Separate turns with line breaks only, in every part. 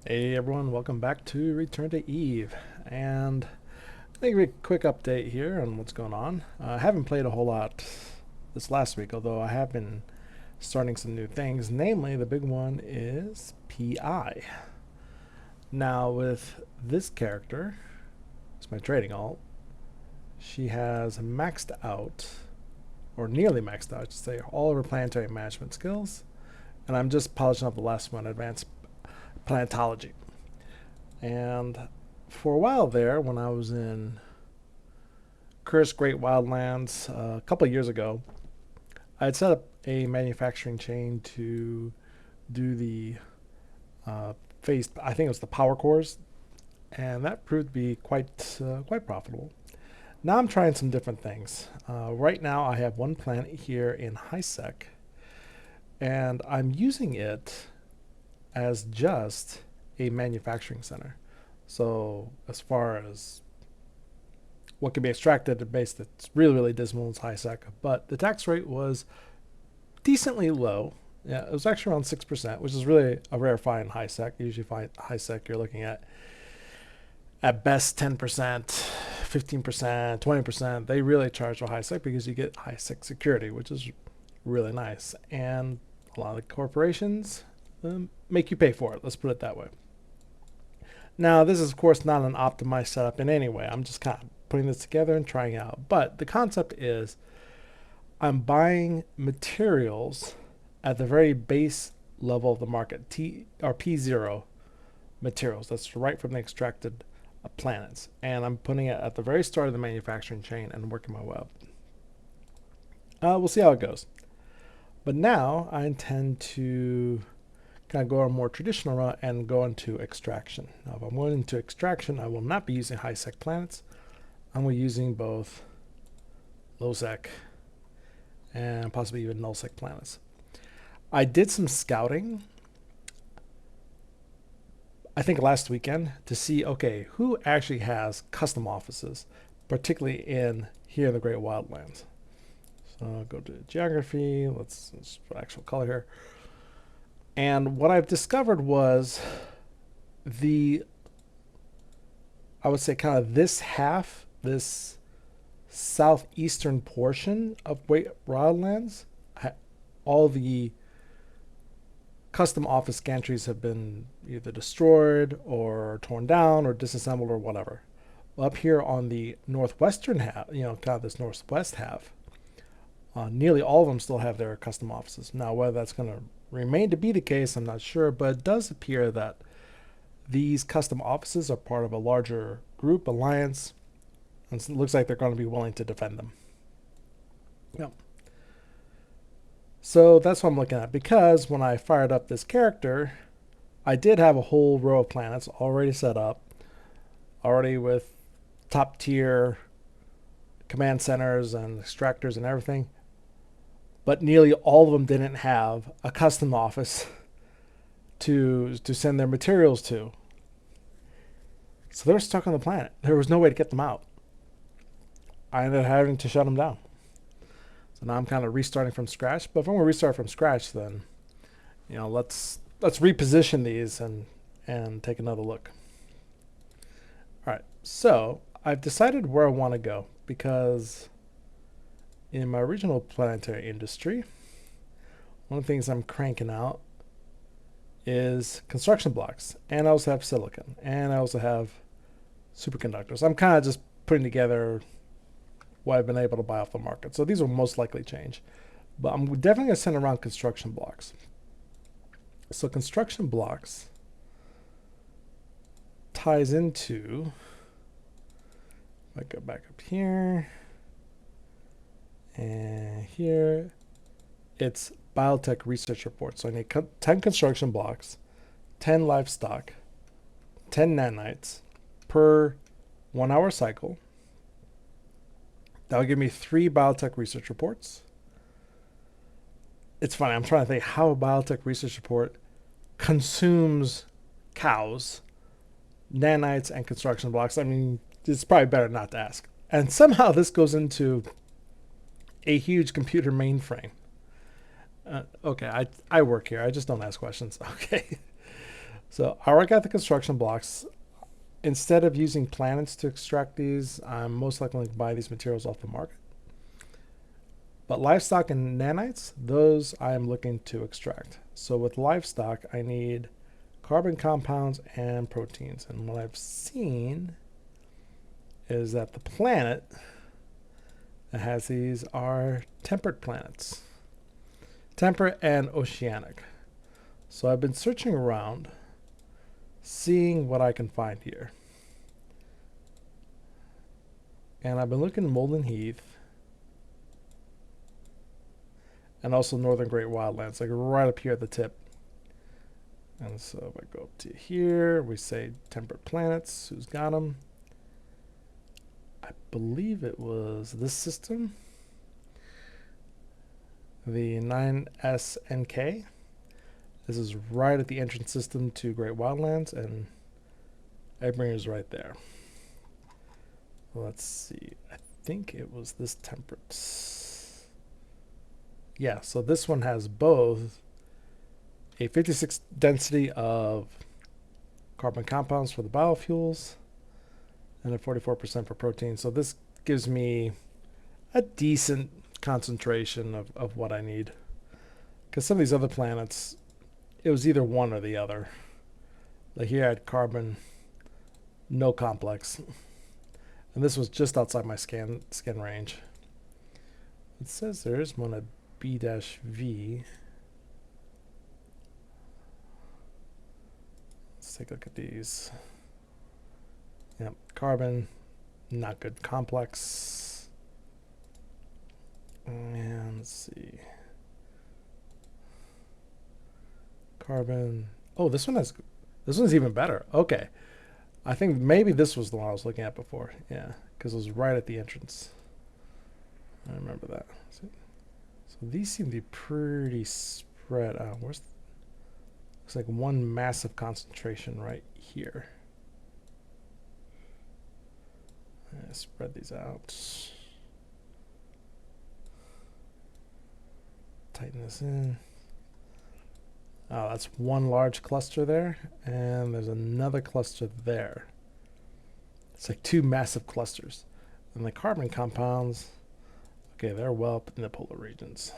Hey everyone, welcome back to Return to Eve. And I think a quick update here on what's going on. I haven't played a whole lot this last week, although I have been starting some new things. Namely, the big one is PI. Now, with this character, it's my trading alt, she has maxed out, or nearly maxed out, I should say, all of her planetary management skills. And I'm just polishing up the last one, Advanced Planetology. And for a while there, when I was in Cursed Great Wildlands a couple of years ago, I had set up a manufacturing chain to do the phase. I think it was the power cores, and that proved to be quite profitable. Now I'm trying some different things. Right now, I have one planet here in HiSec, and I'm using it as just a manufacturing center. So as far as what can be extracted at base, that's really dismal, it's HiSec, but the tax rate was decently low. Yeah, it was actually around 6%, which is really a rare find in HiSec. You usually find HiSec you're looking at best 10%, 15%, 20%. They really charge for HiSec because you get HiSec security, which is really nice. And a lot of the corporations make you pay for it. Let's put it that way. Now, this is, of course, not an optimized setup in any way. I'm just kind of putting this together and trying it out. But the concept is I'm buying materials at the very base level of the market, T or P0 materials. That's right from the extracted planets. And I'm putting it at the very start of the manufacturing chain and working my way up. We'll see how it goes. But now I intend to kind of go a more traditional route and go into extraction. Now, if I'm going into extraction, I will not be using high-sec planets. I'm going to be using both low-sec and possibly even null-sec planets. I did some scouting, I think last weekend, to see, okay, who actually has custom offices, particularly in here in the Great Wildlands. So I'll go to geography, let's put actual color here. And what I've discovered was I would say kind of this half, this southeastern portion of Wildlands, all the custom office gantries have been either destroyed or torn down or disassembled or whatever. Up here on the northwestern half, kind of this northwest half, nearly all of them still have their custom offices. Now, whether that's going to remain to be the case, I'm not sure, but it does appear that these custom offices are part of a larger group, alliance, and it looks like they're going to be willing to defend them. Yep. So that's what I'm looking at, because when I fired up this character, I did have a whole row of planets already set up, already with top tier command centers and extractors and everything. But nearly all of them didn't have a custom office to send their materials to. So they're stuck on the planet. There was no way to get them out. I ended up having to shut them down. So now I'm kind of restarting from scratch. But if I'm going to restart from scratch, then let's reposition these and take another look. All right. So I've decided where I want to go, because in my original planetary industry, one of the things I'm cranking out is construction blocks, and I also have silicon, and I also have superconductors. I'm kind of just putting together what I've been able to buy off the market. So these will most likely change, but I'm definitely going to send around construction blocks. So construction blocks ties into, if I go back up here, and here, it's biotech research reports. So I need 10 construction blocks, 10 livestock, 10 nanites per 1 hour cycle. That'll give me 3 biotech research reports. It's funny, I'm trying to think how a biotech research report consumes cows, nanites, and construction blocks. I mean, it's probably better not to ask. And somehow this goes into a huge computer mainframe. Okay, I work here. I just don't ask questions. Okay. So I already got the construction blocks. Instead of using planets to extract these, I'm most likely going to buy these materials off the market. But livestock and nanites, those I am looking to extract. So with livestock, I need carbon compounds and proteins. And what I've seen is that the planet that has these are temperate planets. Temperate and oceanic. So I've been searching around, seeing what I can find here. And I've been looking at Molden Heath and also Northern Great Wildlands, like right up here at the tip. And so if I go up to here, we say temperate planets, who's got them? I believe it was this system, the 9SNK. This is right at the entrance system to Great Wildlands, and Eggbringer is right there. Let's see. I think it was this temperate. Yeah, so this one has both a 56 density of carbon compounds for the biofuels and a 44% for protein. So this gives me a decent concentration of what I need. Because some of these other planets, it was either one or the other. Like here I had carbon, no complex. And this was just outside my scan range. It says there is one at B-V. Let's take a look at these. Yep, carbon, not good complex. And let's see. Carbon. Oh, this one's even better. Okay. I think maybe this was the one I was looking at before. Yeah, because it was right at the entrance. I remember that. So these seem to be pretty spread out. Looks like one massive concentration right here. Spread these out. Tighten this in. Oh, that's one large cluster there, and there's another cluster there. It's like two massive clusters. And the carbon compounds, okay, they're well up in the polar regions.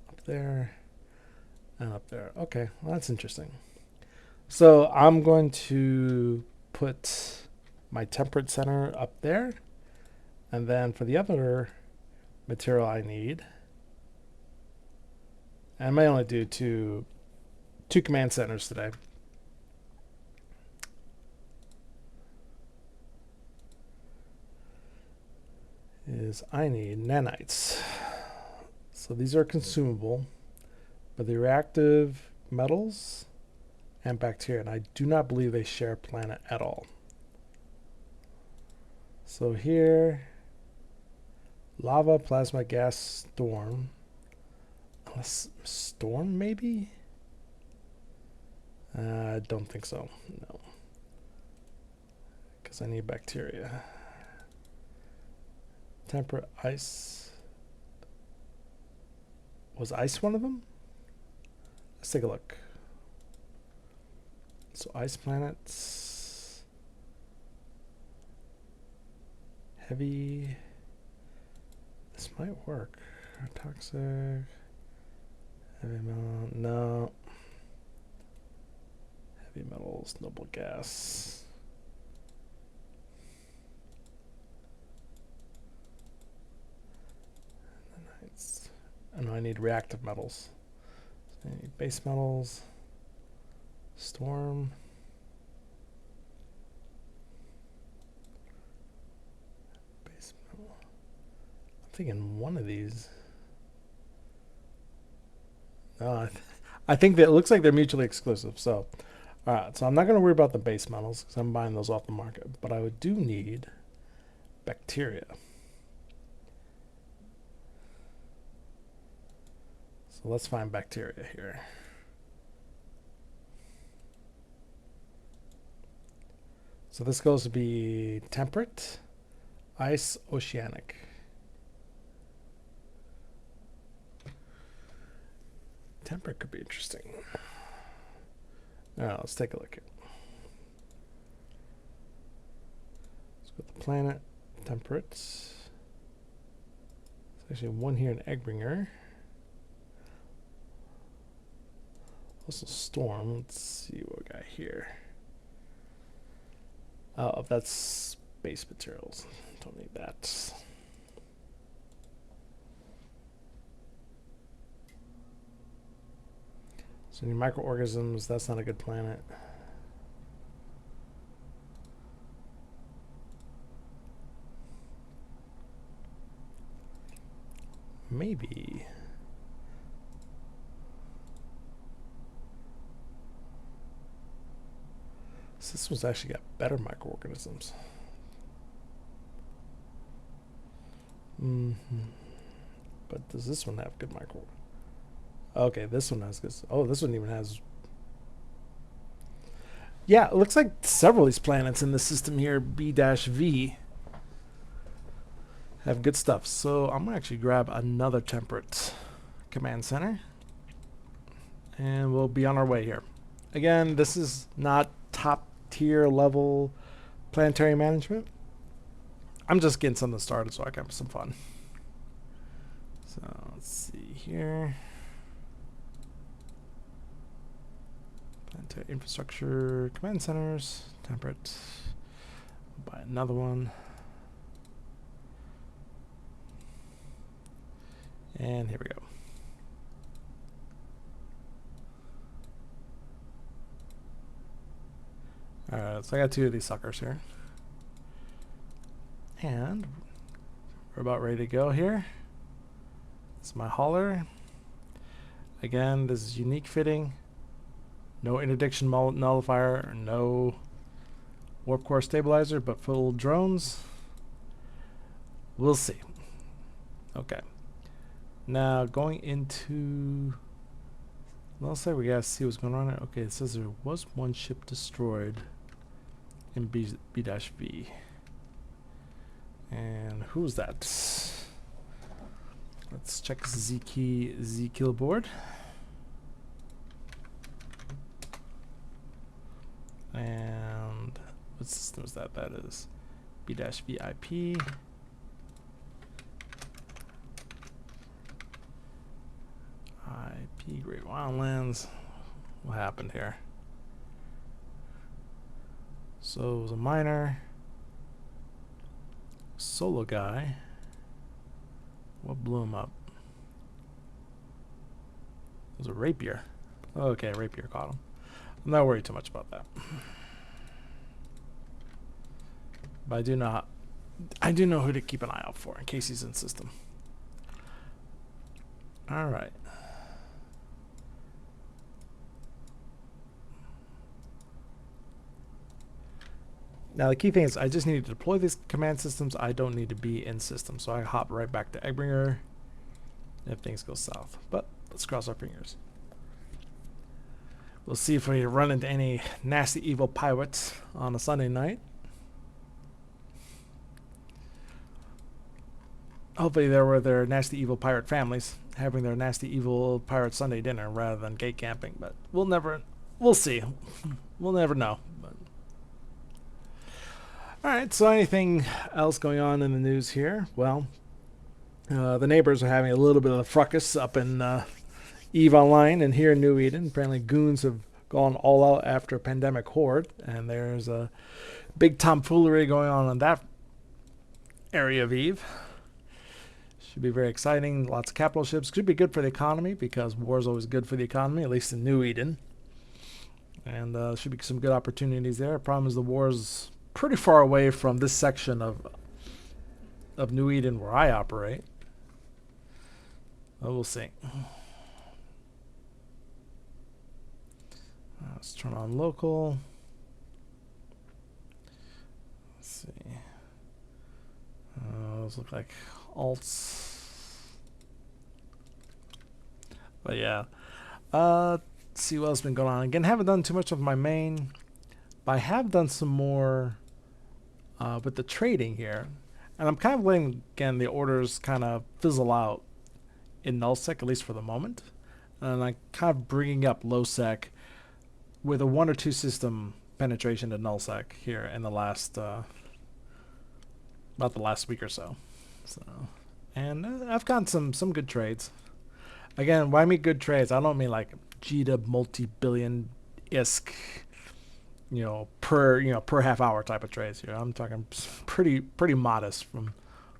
Up there, and up there. Okay, well, that's interesting. So I'm going to put my temperate center up there, and then for the other material I need, and I may only do two command centers today. Is I need nanites. So these are consumable, but the reactive metals and bacteria, and I do not believe they share planet at all. So here, lava, plasma, gas, storm. Storm, maybe? I don't think so, no. Because I need bacteria. Temperate, ice. Was ice one of them? Let's take a look. So ice planets. Heavy. This might work. Toxic. Heavy metal, no. Heavy metals, noble gas. And I need reactive metals. So I need base metals. Storm. Base metal. I'm thinking one of these. No, I think that it looks like they're mutually exclusive. So, all right. So I'm not going to worry about the base metals because I'm buying those off the market. But I do need bacteria. So let's find bacteria here. So this goes to be temperate, ice, oceanic. Temperate could be interesting. Alright, let's take a look here. Let's go to the planet, Temperate. There's actually one here in Eggbringer. Also Storm. Let's see what we got here. Oh, that's space materials. Don't need that. So any microorganisms, that's not a good planet. Maybe. So this one's actually got better microorganisms. But does this one have good micro? Okay, this one has good. Oh, this one even has. Yeah, it looks like several of these planets in the system here, B-V, have good stuff. So I'm gonna actually grab another Temperate command center, and we'll be on our way here. Again, this is not top tier level planetary management. I'm just getting something started so I can have some fun. So let's see here. Planetary infrastructure, command centers, Temperate. Buy another one. And here we go. Alright, so I got 2 of these suckers here. And we're about ready to go here. This is my hauler. Again, this is unique fitting. No interdiction nullifier, no warp core stabilizer, but full drones. We'll see. Okay. Now going into, let's say we gotta see what's going on. Okay, it says there was one ship destroyed in B-V. And who's that? Let's check Z kill board. And what system is that? That is B-V IP. IP Great Wildlands. What happened here? So it was a miner. Solo guy. What blew him up? It was a rapier. Okay, rapier caught him. I'm not worried too much about that. But I do know who to keep an eye out for in case he's in system. Alright. Now the key thing is I just need to deploy these command systems. I don't need to be in system. So I hop right back to Eggbringer if things go south. But let's cross our fingers. We'll see if we run into any nasty evil pirates on a Sunday night. Hopefully there were their nasty evil pirate families having their nasty evil pirate Sunday dinner rather than gate camping. But we'll see. We'll never know. But alright, so anything else going on in the news here? Well, the neighbors are having a little bit of a fracas up in EVE Online and here in New Eden. Apparently goons have gone all out after Pandemic Horde, and there's a big tomfoolery going on in that area of EVE. Should be very exciting. Lots of capital ships. Could be good for the economy because war is always good for the economy, at least in New Eden. And should be some good opportunities there. Problem is the war is pretty far away from this section of New Eden where I operate. Well, we'll see. Let's turn on local. Let's see. Those look like alts. But yeah. Let's see what else has been going on. Again, haven't done too much of my main. But I have done some more with the trading here. And I'm kind of letting, again, the orders kind of fizzle out in nullsec, at least for the moment. And I'm kind of bringing up lowsec with a 1 or 2 system penetration to nullsec here in the last about the last week or so. So, and I've gotten some good trades. Again, when I mean good trades, I don't mean like GDub multi-billion ISK, per half hour type of trades here. I'm talking pretty modest from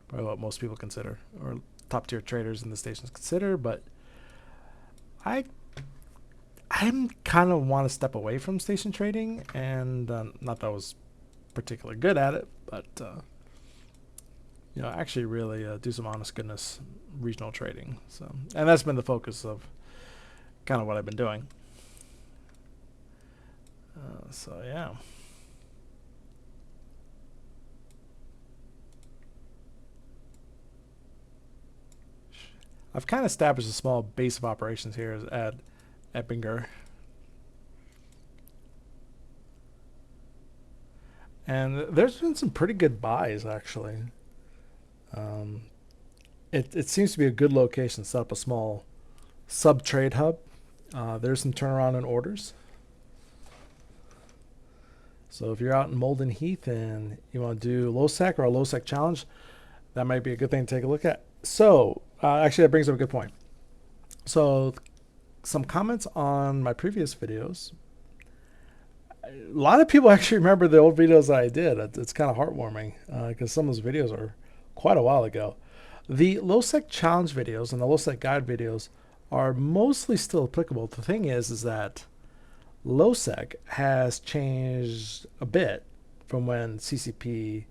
probably what most people consider, or top tier traders in the stations consider. But I'm kind of want to step away from station trading, and not that I was particularly good at it, but actually really do some honest goodness regional trading. So, and that's been the focus of kind of what I've been doing. So yeah. I've kind of established a small base of operations here at Eppinger. And there's been some pretty good buys, actually. It seems to be a good location to set up a small sub-trade hub. There's some turnaround in orders. So if you're out in Molden Heath and you want to do low sec or a low sec challenge, that might be a good thing to take a look at. So actually that brings up a good point. So some comments on my previous videos. A lot of people actually remember the old videos that I did. It's kind of heartwarming because some of those videos are quite a while ago. The low sec challenge videos and the low sec guide videos are mostly still applicable. The thing is that low sec has changed a bit from when CCP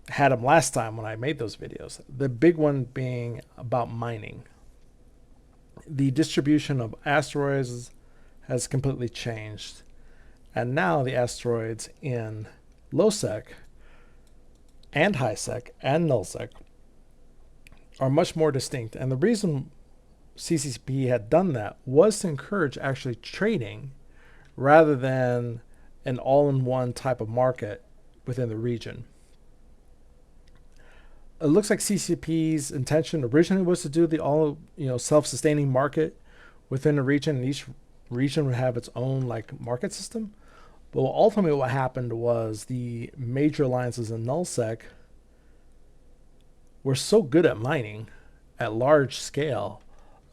had them last time when I made those videos. The big one being about mining. The distribution of asteroids has completely changed. And now the asteroids in low sec and high sec and null sec are much more distinct. And the reason CCP had done that was to encourage actually trading rather than an all-in-one type of market within the region. It looks like CCP's intention originally was to do the all self-sustaining market within the region, and each region would have its own like market system. But ultimately what happened was the major alliances in nullsec were so good at mining at large scale,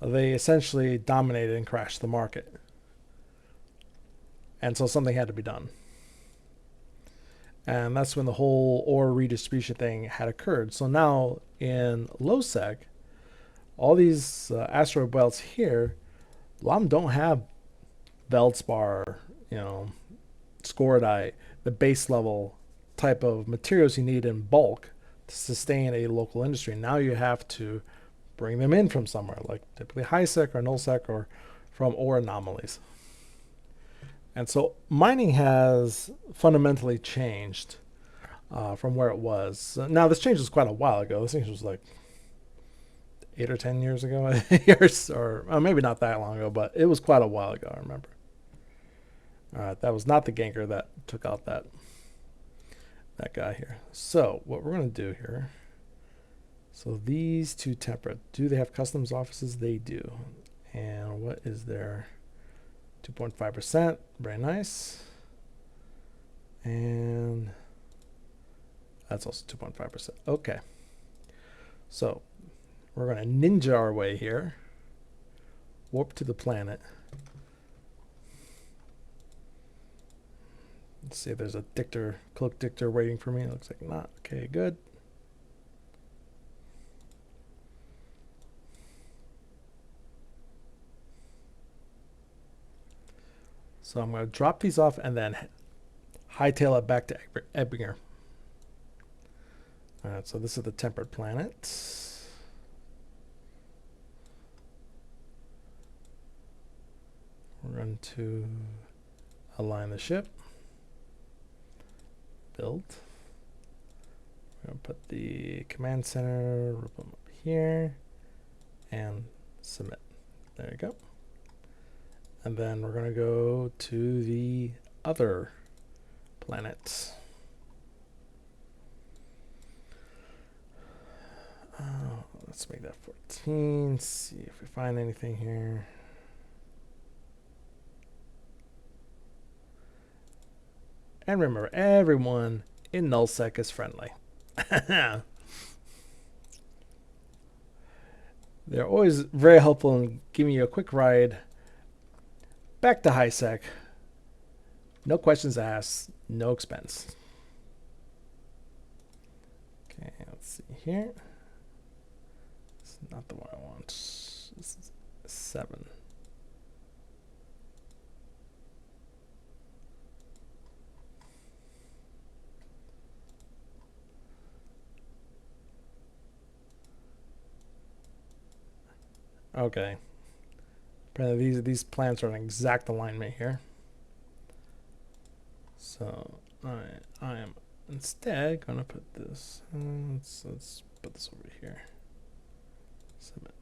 they essentially dominated and crashed the market. And so something had to be done. And that's when the whole ore redistribution thing had occurred. So now in low sec, all these asteroid belts here, a lot of them don't have Veldspar, Scorodite, the base level type of materials you need in bulk to sustain a local industry. Now you have to bring them in from somewhere, like typically high sec or null sec or from ore anomalies. And so mining has fundamentally changed from where it was. Now this change was quite a while ago. This change was like 8 or 10 years ago, or maybe not that long ago, but it was quite a while ago, I remember. All right, that was not the ganker that took out that guy here. So what we're going to do here, so these two Temperate, do they have customs offices? They do. And what is their 2.5%? Very nice. And that's also 2.5%. Okay. So we're going to ninja our way here. Warp to the planet. Let's see if there's a dictor, cloak dictor waiting for me. It looks like not. Okay, good. So I'm going to drop these off and then hightail it back to Eppinger. All right, so this is the Temperate planet. We're going to align the ship. Build. We're going to put the command center up here and submit. There you go. And then we're going to go to the other planet. Let's make that 14. See if we find anything here. And remember, everyone in nullsec is friendly. They're always very helpful in giving you a quick ride back to highsec. No questions asked, no expense. Okay, let's see here. It's not the one I want. This is 7. Okay. Apparently these plants are an exact alignment here. So I am instead gonna put this. Let's put this over here. Submit.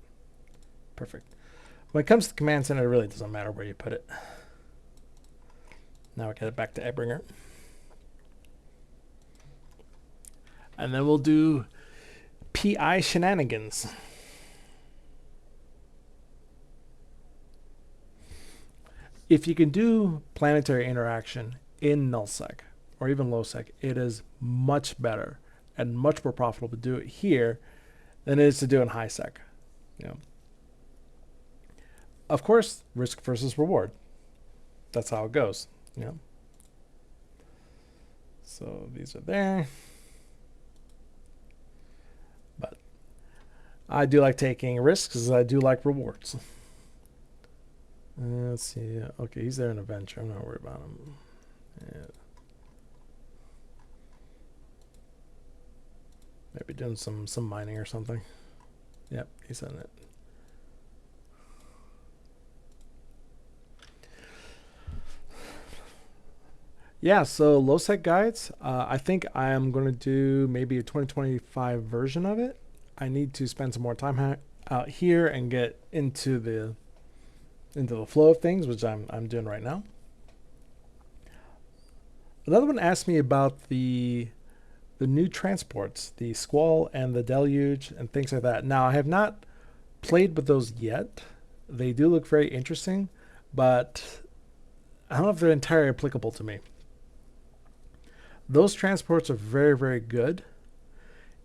Perfect. When it comes to the command center, it really doesn't matter where you put it. Now we get it back to Ebringer. And then we'll do PI shenanigans. If you can do planetary interaction in nullsec or even lowsec, it is much better and much more profitable to do it here than it is to do in highsec. You know. Of course, risk versus reward. That's how it goes. You know. So these are there. But I do like taking risks because I do like rewards. Let's see. Okay, he's there in adventure. I'm not worried about him. Yeah. Maybe doing some mining or something. Yep, he's in it. Yeah, so low-sec guides, I think I am going to do maybe a 2025 version of it. I need to spend some more time out here and get into the flow of things, which I'm doing right now. Another one asked me about the new transports, the Squall and the Deluge and things like that. Now, I have not played with those yet. They do look very interesting, but I don't know if they're entirely applicable to me. Those transports are very, very good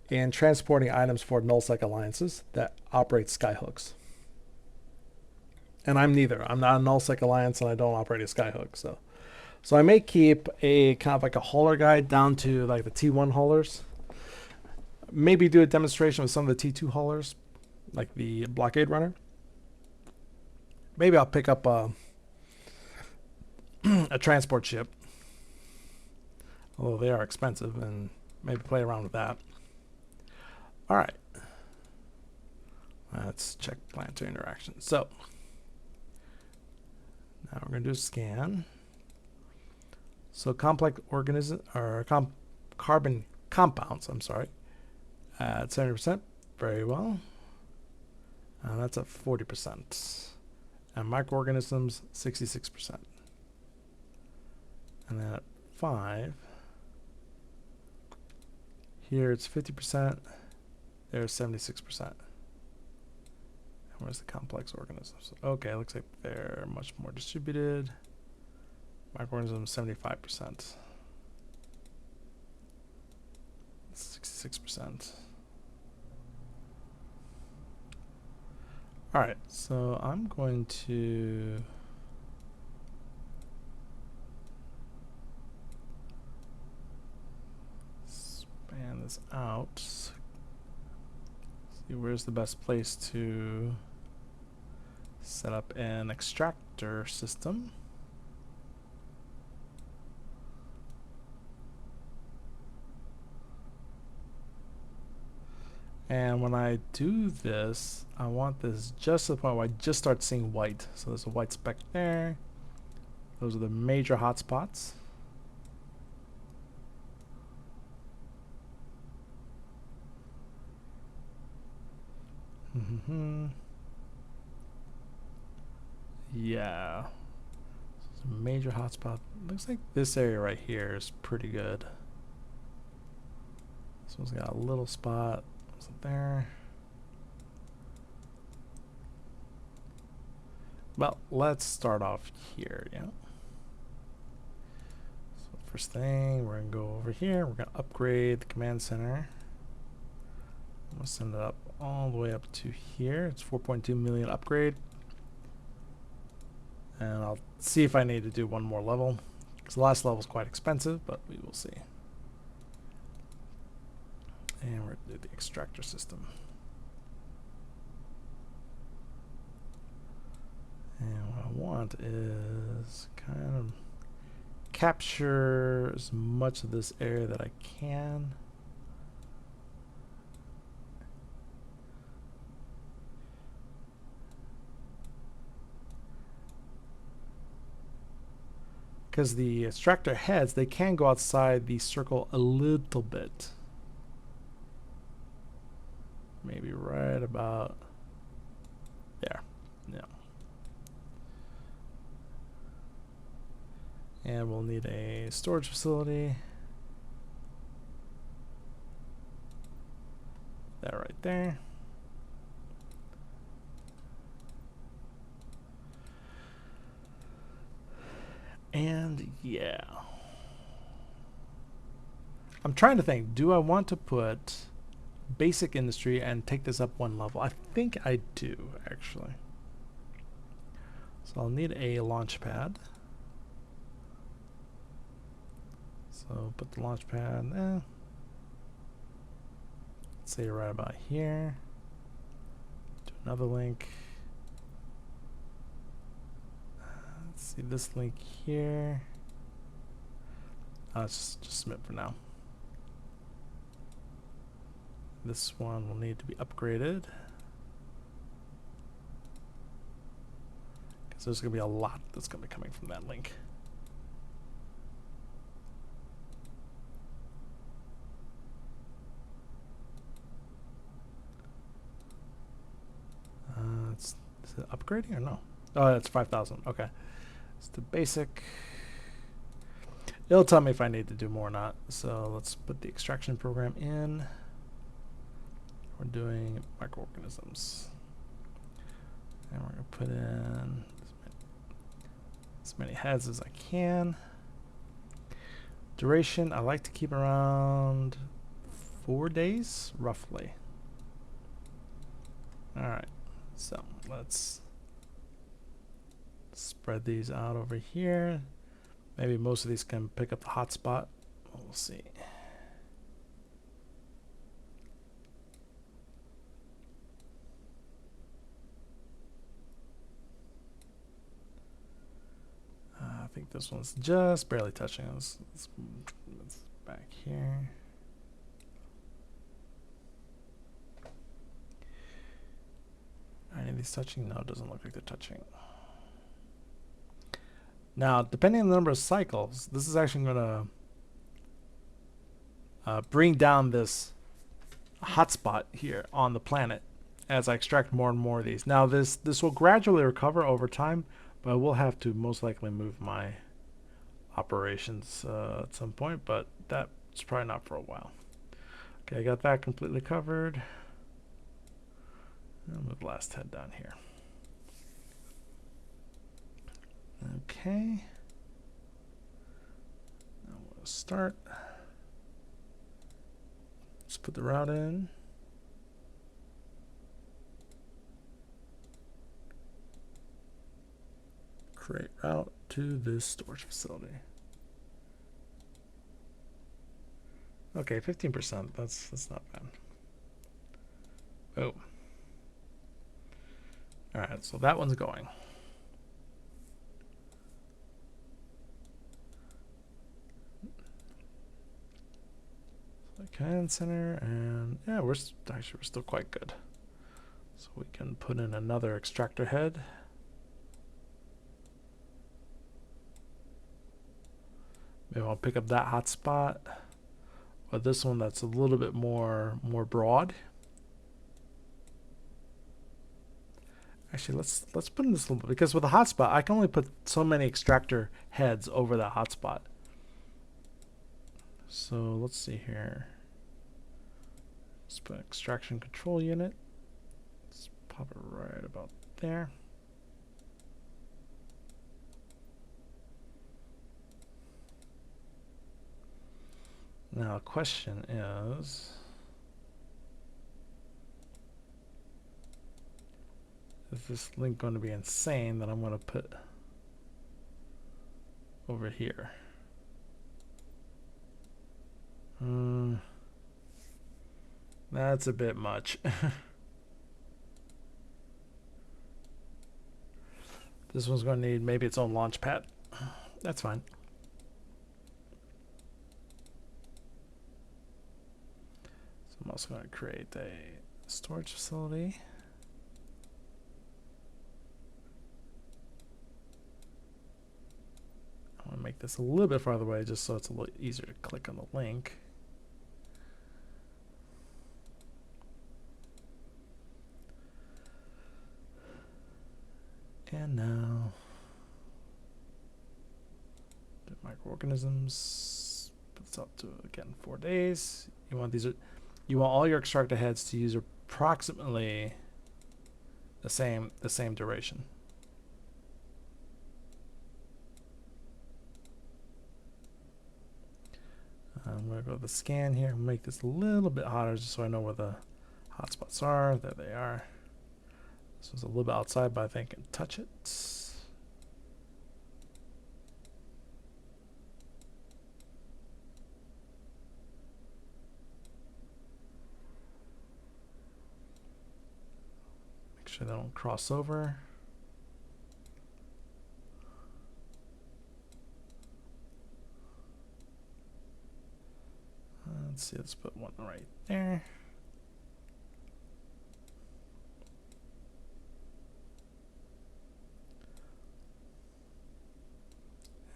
in transporting items for nullsec alliances that operate skyhooks. And I'm neither. I'm not a nullsec alliance and I don't operate a skyhook. So I may keep a kind of like a hauler guide down to like the T1 haulers. Maybe do a demonstration with some of the T2 haulers, like the blockade runner. Maybe I'll pick up a transport ship. Although they are expensive, and maybe play around with that. All right. Let's check planetary interaction. So now we're going to do a scan. So complex organism or carbon compounds, I'm sorry, at 70%. Very well. That's at 40%. And microorganisms, 66%. And then at 5. Here it's 50%, there's 76%. And where's the complex organisms? Okay, looks like they're much more distributed. Microorganisms, 75%. 66%. All right, so I'm going to span this out. See where's the best place to set up an extractor system. And when I do this, I want this just to the point where I just start seeing white. So there's a white speck there. Those are the major hotspots. Yeah. It's a major hotspot. Looks like this area right here is pretty good. This one's got a little spot. Is it there? Well, let's start off here, yeah. So First thing, we're going to go over here. We're going to upgrade the command center. I'm going to send it up all the way up to here. It's 4.2 million upgrade. And I'll see if I need to do one more level, because the last level is quite expensive, but we will see. And we're going to do the extractor system. And what I want is kind of capture as much of this area that I can. Because the extractor heads, they can go outside the circle a little bit. Maybe right about there. Yeah. And we'll need a storage facility. That right there. And yeah. I'm trying to think, do I want to put basic industry and take this up one level? I think I do, actually. So I'll need a launch pad. So put the launch pad, let's say right about here. Do another link. Let's see this link here. Let's just submit for now. This one will need to be upgraded, because there's going to be a lot that's going to be coming from that link. Is it upgrading or no? Oh, that's 5,000. Okay. It's the basic. It'll tell me if I need to do more or not. So let's put the extraction program in. We're doing microorganisms. And we're going to put in as many heads as I can. Duration, I like to keep around 4 days, roughly. Alright. So let's spread these out over here. Maybe most of these can pick up the hotspot. We'll see. I think this one's just barely touching us. Let's back here. Are any of these touching? No, it doesn't look like they're touching. Now, depending on the number of cycles, this is actually going to bring down this hotspot here on the planet as I extract more and more of these. Now, this will gradually recover over time, but I will have to most likely move my operations at some point, but that's probably not for a while. Okay, I got that completely covered. I'll move the last head down here. Okay. Now we'll start. Let's put the route in. Create route to this storage facility. Okay, 15%. That's not bad. Oh. All right, so that one's going. Command center, and yeah, we're still quite good. So we can put in another extractor head. Maybe I'll pick up that hotspot, but this one that's a little bit more broad. Actually, let's put in this little bit, because with a hotspot, I can only put so many extractor heads over that hotspot. So let's see here. Let's put extraction control unit. Let's pop it right about there. Now the question is, this link going to be insane that I'm going to put over here? That's a bit much. This one's going to need maybe its own launch pad. That's fine. So I'm also going to create a storage facility. I want to make this a little bit farther away just so it's a little easier to click on the link. And now, microorganisms. Put this up to again 4 days. You want you want all your extractor heads to use approximately the same duration. I'm going to go to the scan here and make this a little bit hotter just so I know where the hotspots are. There they are. This was a little bit outside, but I think I can touch it. Make sure they don't cross over. Let's see, let's put one right there.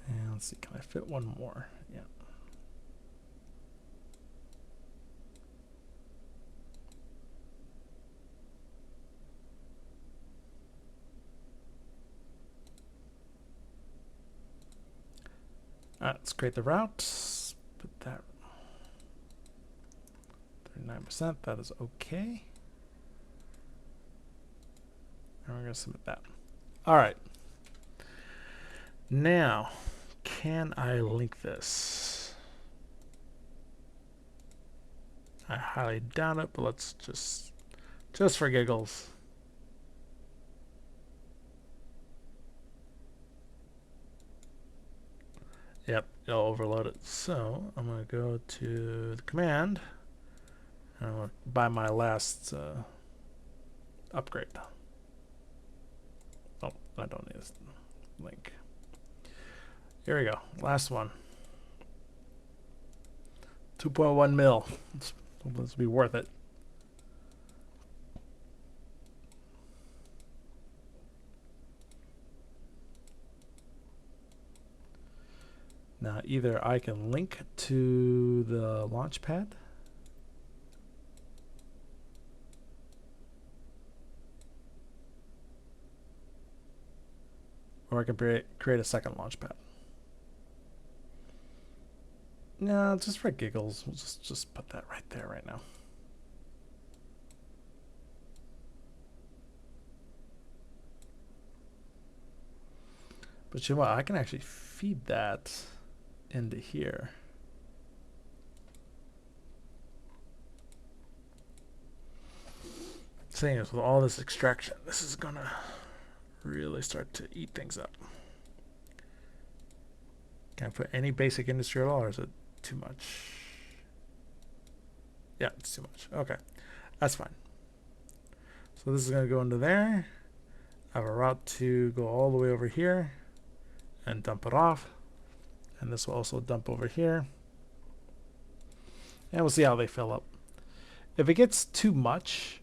And let's see, can I fit one more? Yeah. All right, let's create the route. Put that 39%, that is okay. And we're going to submit that. All right. Now, can I link this? I highly doubt it, but let's just for giggles. Yep, it'll overload it. So I'm going to go to the command. And I'm going to buy my last upgrade. Oh, I don't need this link. Here we go. Last one. 2.1 mil. Let's be worth it. Now either I can link to the launch pad, or I can create a second launch pad. No, just for giggles, we'll just put that right there right now. But you know what? I can actually feed that into here. Saying is, with all this extraction, this is gonna really start to eat things up. Can I put any basic industry at all, or is it too much? Yeah, it's too much. Okay, that's fine. So this is going to go into there. I have a route to go all the way over here and dump it off. And this will also dump over here. And we'll see how they fill up. If it gets too much,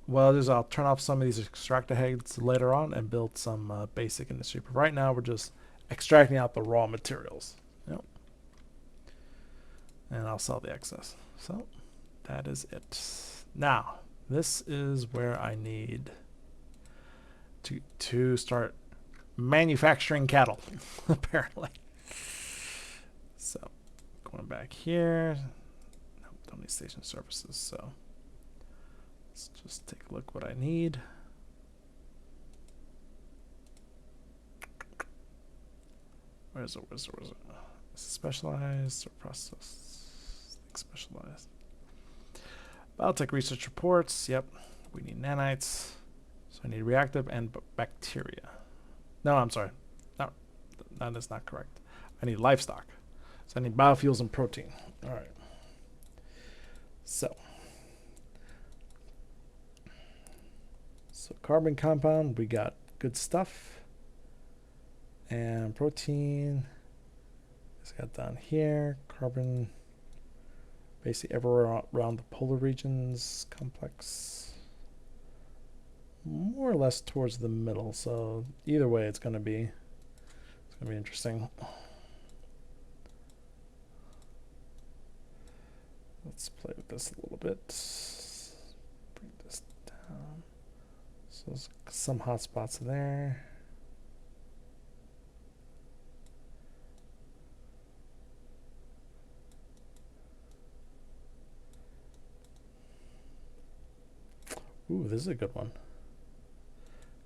what I'll do is I'll turn off some of these extractor heads later on and build some basic industry. But right now we're just extracting out the raw materials. Yep. And I'll sell the excess. So that is it. Now, this is where I need to start manufacturing cattle, apparently. So going back here. Nope, don't need station services. So let's just take a look what I need. Where is it? Is it specialized or processed? Specialized. Biotech research reports. Yep. We need nanites. So I need reactive and bacteria. No, I'm sorry. No, that is not correct. I need livestock. So I need biofuels and protein. All right. So carbon compound, we got good stuff. And protein is got down here. Carbon, basically everywhere around the polar regions. Complex, more or less towards the middle. So either way, it's gonna be interesting. Let's play with this a little bit. Bring this down. So there's some hot spots there. Ooh, this is a good one.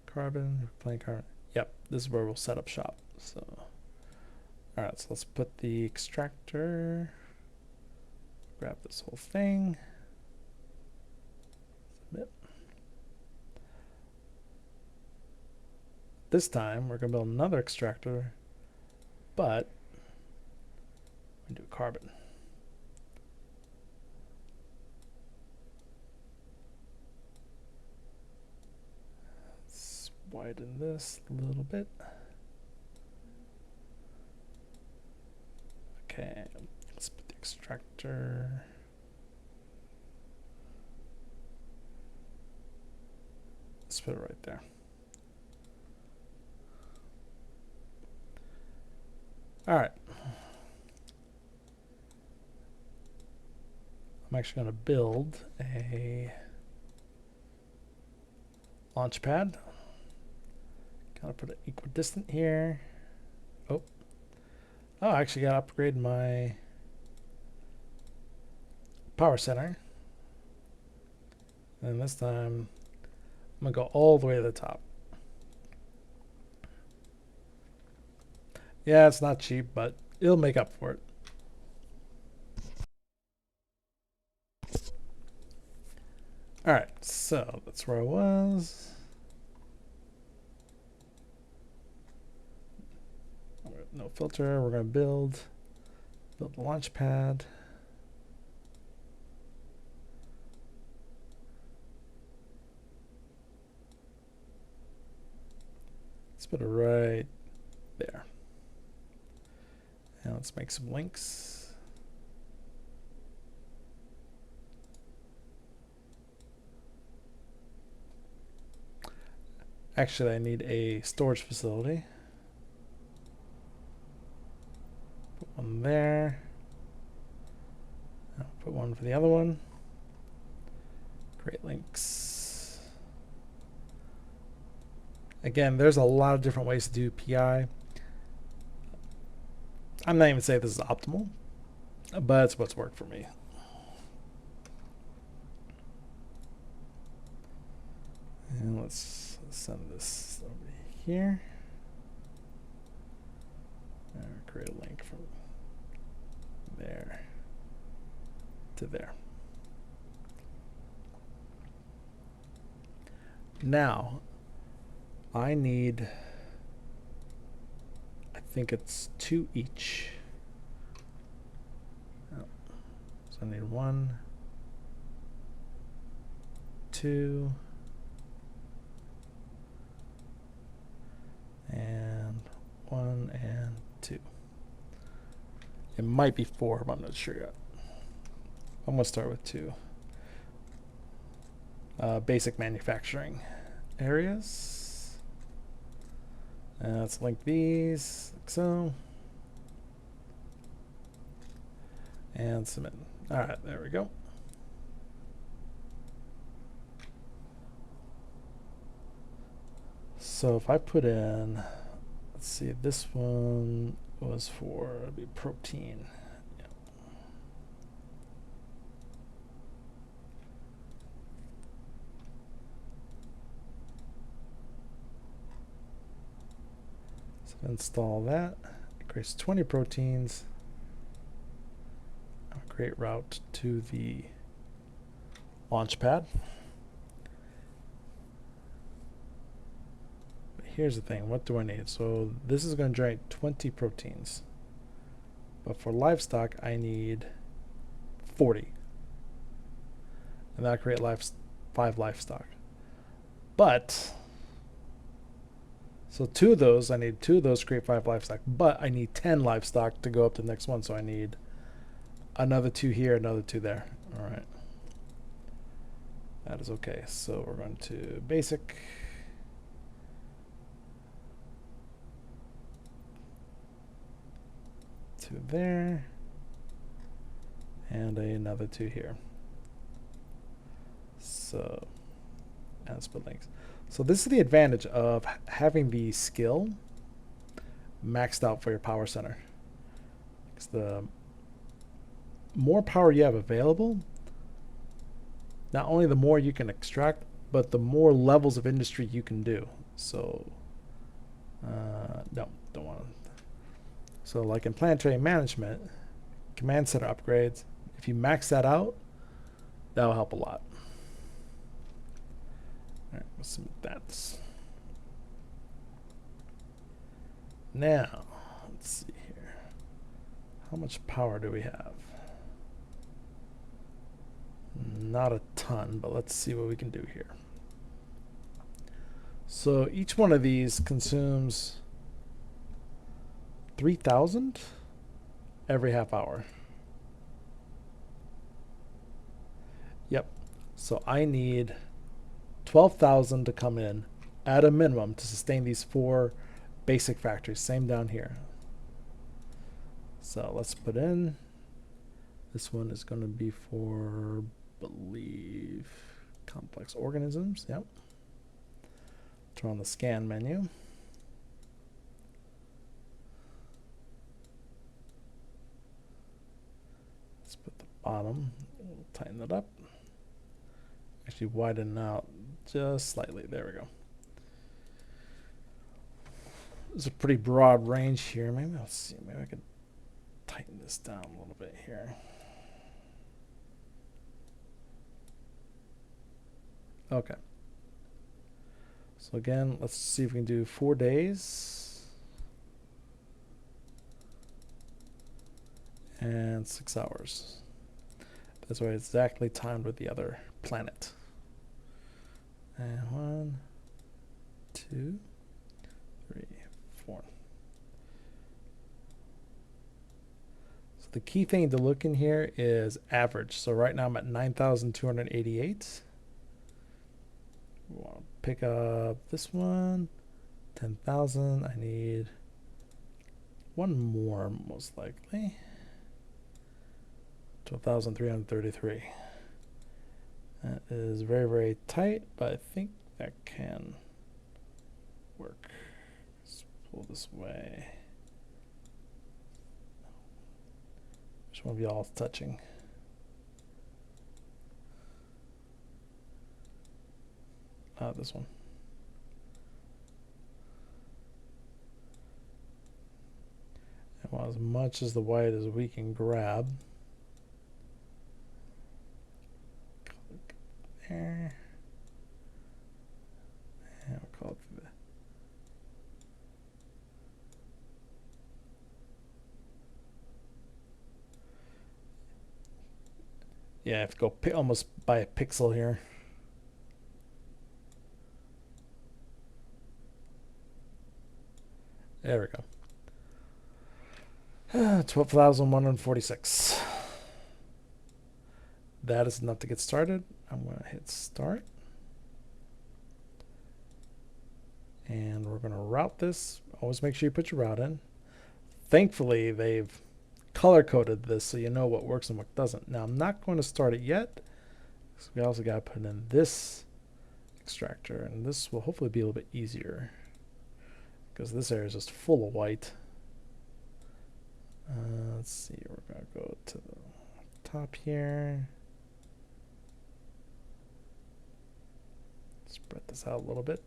Carbon, playing carbon. Yep, this is where we'll set up shop. So, all right, so let's put the extractor. Grab this whole thing. Submit. This time we're gonna build another extractor, but we do carbon. Let's widen this a little bit. Okay, let's put the extractor. Let's put it right there. All right. I'm actually going to build a launch pad. Gotta put it equidistant here. Oh, I actually got to upgrade my power center. And this time, I'm going to go all the way to the top. Yeah, it's not cheap, but it'll make up for it. All right, so that's where I was. No filter. We're going to build the launch pad. Let's put it right there. And let's make some links. Actually, I need a storage facility. Put one there. I'll put one for the other one. Create links. Again, there's a lot of different ways to do PI. I'm not even saying this is optimal, but it's what's worked for me. And let's send this over here. And create a link from there to there. Now, I need, I think it's 2 each. Oh. So I need 1, 2, and 1 and 2. It might be 4, but I'm not sure yet. I'm gonna start with 2. Basic manufacturing areas. And let's link these like so. And submit. All right, there we go. So if I put in, let's see, this one was for, it'd be protein. Yeah. So install that. It creates 20 proteins. Create route to the launch pad. Here's the thing, what do I need? So this is going to generate 20 proteins. But for livestock, I need 40. And that'll create 5 livestock. But, so 2 of those, I need 2 of those to create 5 livestock. But I need 10 livestock to go up to the next one. So I need another 2 here, another 2 there. All right. That is okay. So we're going to basic. Two there, and another 2 here. So, and split links. So this is the advantage of having the skill maxed out for your power center. Because the more power you have available, not only the more you can extract, but the more levels of industry you can do. So, no, don't want to. So like in Planetary management, command center upgrades, if you max that out, that'll help a lot. All right, let's submit that. Now, let's see here. How much power do we have? Not a ton, but let's see what we can do here. So each one of these consumes 3,000 every half hour. Yep. So I need 12,000 to come in at a minimum to sustain these 4 basic factories. Same down here. So let's put in. This one is going to be for, believe, complex organisms. Yep. Turn on the scan menu. Put the bottom, we'll tighten that up. Actually widen out just slightly. There we go. There's a pretty broad range here. Maybe let's see. Maybe I could tighten this down a little bit here. Okay. So again, let's see if we can do 4 days and 6 hours. That's why it's exactly timed with the other planet. And 1, 2, 3, 4. So the key thing to look in here is average. So right now I'm at 9,288. We want to pick up this one, 10,000. I need one more, most likely. 12,333. That is very, very tight, but I think that can work. Let's pull this way. Which one of y'all is touching? This one. And well, as much as the white as we can grab. Click there. And we'll call it the I have to go almost by a pixel here. There we go. 12,146. That is enough to get started. I'm going to hit start. And we're going to route this. Always make sure you put your route in. Thankfully, they've color-coded this so you know what works and what doesn't. Now, I'm not going to start it yet. So we also got to put in this extractor. And this will hopefully be a little bit easier, because this area is just full of white. Let's see, we're going to go to the top here. Spread this out a little bit.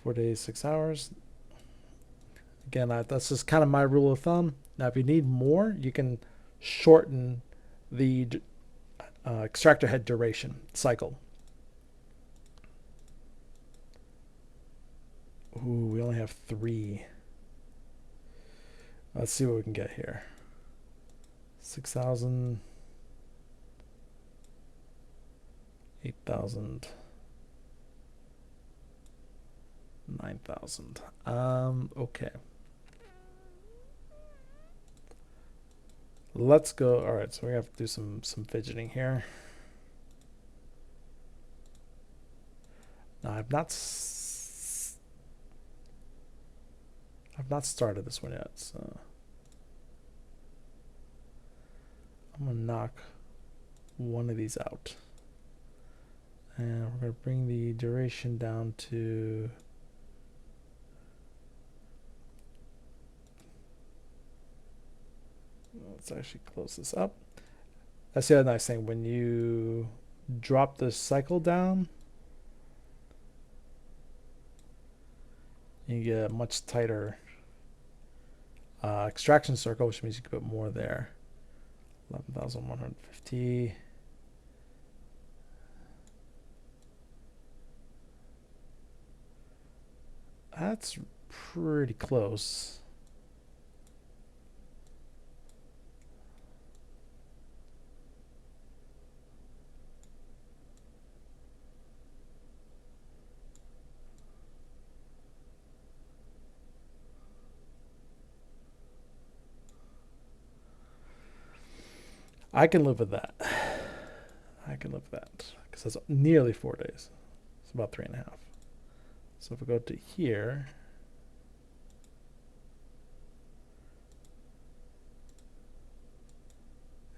4 days, 6 hours. Again, that's just kind of my rule of thumb. Now, if you need more, you can shorten the extractor head duration cycle. Ooh, we only have 3. Let's see what we can get here. 6,000, 8,000, 9,000. Okay. Let's go. All right, so we have to do some fidgeting here. Now I've not started this one yet, so I'm gonna knock one of these out, and we're gonna bring the duration down to let's actually close this up. That's the other nice thing. When you drop the cycle down, you get a much tighter extraction circle, which means you can put more there. 11,150. That's pretty close. I can live with that. I can live with that because that's nearly 4 days. It's about 3.5. So if we go to here,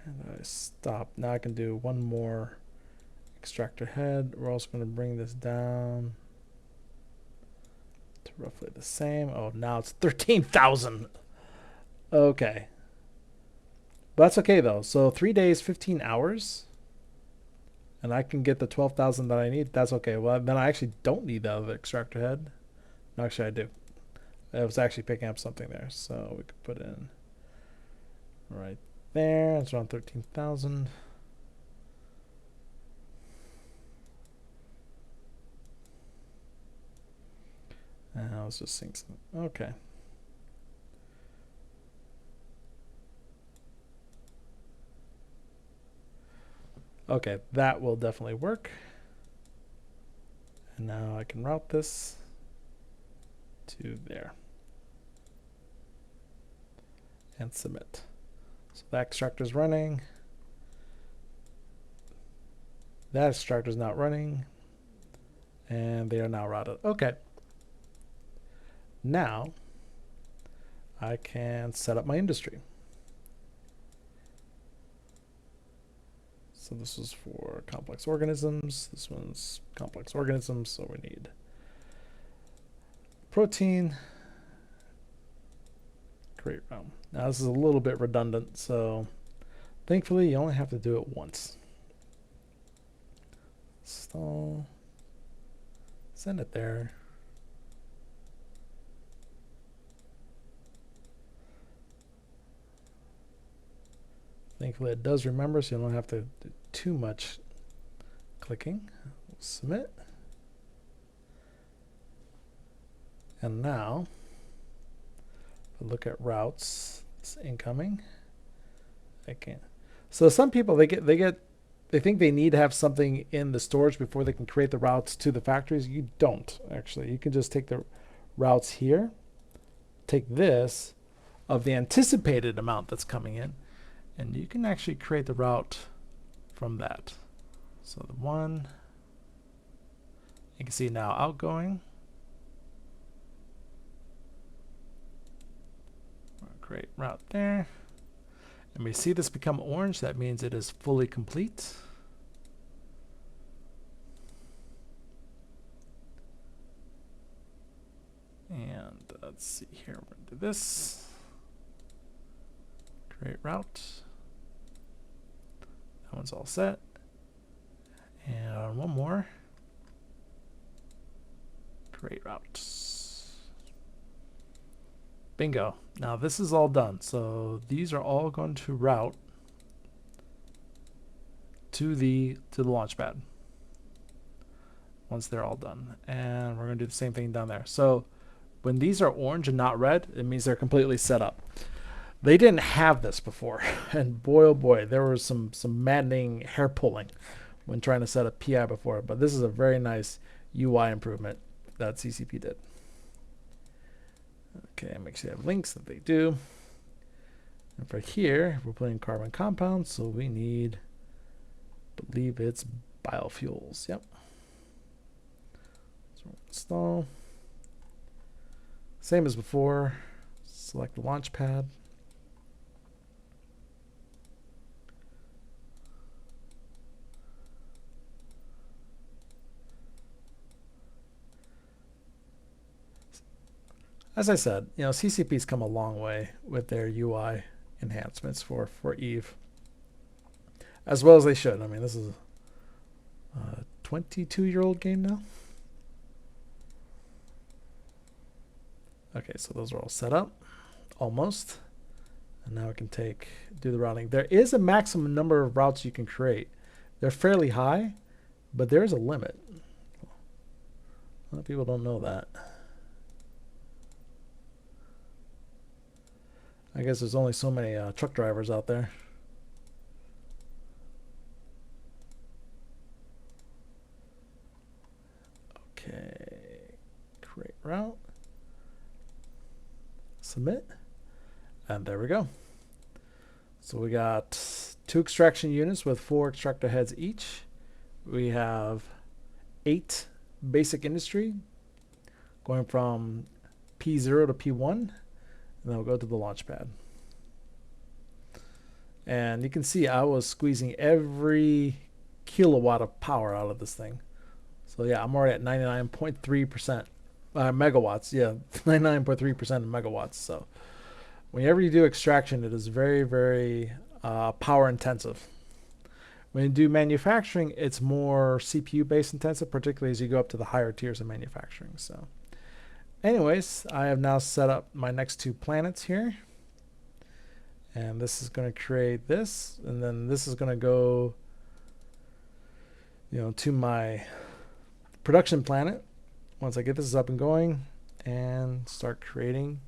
and I stop. Now I can do one more extractor head. We're also going to bring this down to roughly the same. Oh, now it's 13,000. Okay. But that's okay though. So 3 days, 15 hours. And I can get the 12,000 that I need. That's okay. Well, then I actually don't need the other extractor head. No, actually I do. I was actually picking up something there. So we could put in right there. It's around 13,000. And I was just seeing some. Okay. Okay, that will definitely work. And now I can route this to there. And submit. So that extractor is running. That extractor is not running. And they are now routed. Okay. Now I can set up my industry. So this is for complex organisms. This one's complex organisms, so we need protein. Great realm. Now this is a little bit redundant, so thankfully you only have to do it once. Install. Send it there. Thankfully it does remember, so you don't have to do too much clicking. Submit. And now, if I look at routes, it's incoming. I can't. So some people they think they need to have something in the storage before they can create the routes to the factories. You don't actually. You can just take the routes here, take this of the anticipated amount that's coming in, and you can actually create the route from that. So the one, you can see now outgoing. Create route there. And we see this become orange. That means it is fully complete. And let's see here. We're going to do this. Create route. That one's all set. And one more. Create route. Bingo. Now this is all done. So these are all going to route to the launch pad once they're all done. And we're going to do the same thing down there. So when these are orange and not red, it means they're completely set up. They didn't have this before, and boy oh boy, there was some maddening hair pulling when trying to set up PI before. But this is a very nice UI improvement that CCP did. Okay, make sure you have links that they do. And for here, we're putting carbon compounds, so we need, I believe it's biofuels. Yep. So install. Same as before. Select the launch pad. As I said, CCP's come a long way with their UI enhancements for Eve, as well as they should. I mean, this is a 22-year-old game now. Okay, so those are all set up, almost. And now we can do the routing. There is a maximum number of routes you can create. They're fairly high, but there's a limit. A lot of people don't know that. I guess there's only so many truck drivers out there. Okay, create route, submit, and there we go. So we got 2 extraction units with 4 extractor heads each. We have 8 basic industry going from P0 to P1. And then we'll go to the launch pad. And you can see I was squeezing every kilowatt of power out of this thing. So yeah, I'm already at 99.3% megawatts. Yeah, 99.3% of megawatts. So whenever you do extraction, it is very, very power intensive. When you do manufacturing, it's more CPU based intensive, particularly as you go up to the higher tiers of manufacturing. So anyways, I have now set up my next 2 planets here. And this is going to create this. And then this is going to go, to my production planet once I get this up and going and start creating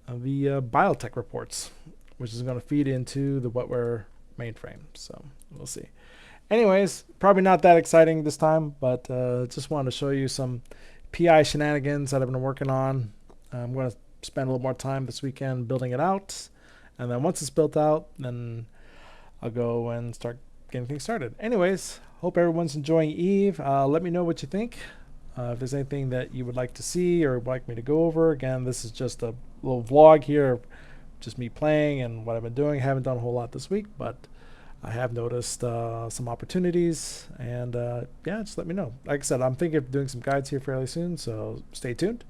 the biotech reports, which is going to feed into the wetware mainframe. So we'll see. Anyways, probably not that exciting this time, but just wanted to show you some PI shenanigans that I've been working on. I'm going to spend a little more time this weekend building it out. And then once it's built out, then I'll go and start getting things started. Anyways, hope everyone's enjoying Eve. Let me know what you think. If there's anything that you would like to see or would like me to go over. Again, this is just a little vlog here, just me playing and what I've been doing. I haven't done a whole lot this week, but I have noticed some opportunities, and yeah, just let me know. Like I said, I'm thinking of doing some guides here fairly soon, so stay tuned,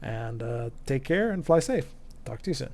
and take care and fly safe. Talk to you soon.